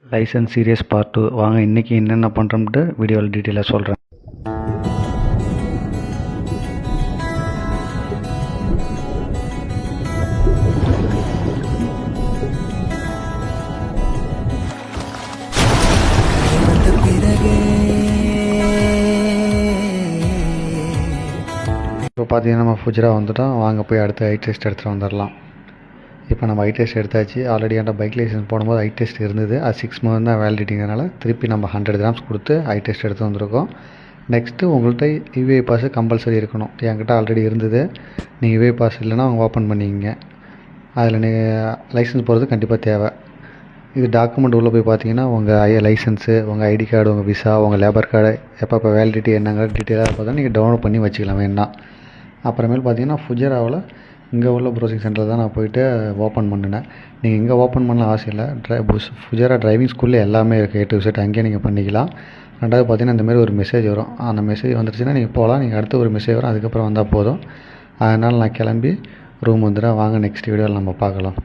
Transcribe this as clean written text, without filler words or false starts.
Licence serious part 2 வாங்க இன்றைக்கி என்னென்ன பண்ணுறோம்ட்டு வீடியோவில் டீட்டெயிலாக சொல்கிறேன். இப்போ பார்த்தீங்கன்னா நம்ம ஃபுஜரா வந்துட்டோம். வாங்க போய் அடுத்து ஐ டெஸ்ட் எடுத்துகிட்டு வந்துடலாம். இப்போ நம்ம ஐ டெஸ்ட் எடுத்தாச்சு. ஆல்ரெடி என்கிட்ட பைக் லைசன்ஸ் போடும்போது ஐ டெஸ்ட் இருந்தது. அது 6 மந்த் தான் வேலிடிட்டிங்கிறனால திருப்பி நம்ம 100 கிராம்ஸ் கொடுத்து ஐ டெஸ்ட் எடுத்து வந்திருக்கோம். நெக்ஸ்ட்டு உங்கள்கிட்ட யுஏ பாஸ் கம்பல்சரி இருக்கணும். என்கிட்ட ஆல்ரெடி இருந்தது. நீங்கள் யுஏ பாஸ் இல்லைன்னா அவங்க ஓப்பன் பண்ணிக்கிங்க. அதில் நீங்கள் லைசன்ஸ் போகிறது கண்டிப்பாக தேவை. இது டாக்குமெண்ட் உள்ளே போய் பார்த்தீங்கன்னா உங்கள் லைசன்ஸு, உங்கள் ஐடி கார்டு, உங்கள் விசா, உங்கள் லேபர் கார்டு எப்போ வேலிடிட்டி என்னங்கிற டீட்டெயிலாக பார்த்தா நீங்கள் டவுன்லோட் பண்ணி வச்சுக்கலாம் வேணா. அப்புறமேல் பார்த்தீங்கன்னா ஃபுஜராவில் இங்கே உள்ள ப்ரௌசிங் சென்டரில் தான் நான் போய்ட்டு ஓப்பன் பண்ணினேன். நீங்கள் இங்கே ஓப்பன் பண்ண ஆசை இல்லை. ஃபுஜரா டிரைவிங் ஸ்கூலில் எல்லாமே இருக்குது. A to Z அங்கேயே நீங்கள் பண்ணிக்கலாம். ரெண்டாவது பார்த்தீங்கன்னா இந்தமாரி ஒரு மெசேஜ் வரும். அந்த மெசேஜ் வந்துருச்சுன்னா நீங்கள் போகலாம். நீங்கள் அடுத்து ஒரு மெசேஜ் வரும், அதுக்கப்புறம் வந்தால் போதும். அதனால் நான் கிளம்பி ரூம் வந்துடுறேன். வாங்க நெக்ஸ்ட் வீடியோவில் நம்ம பார்க்கலாம்.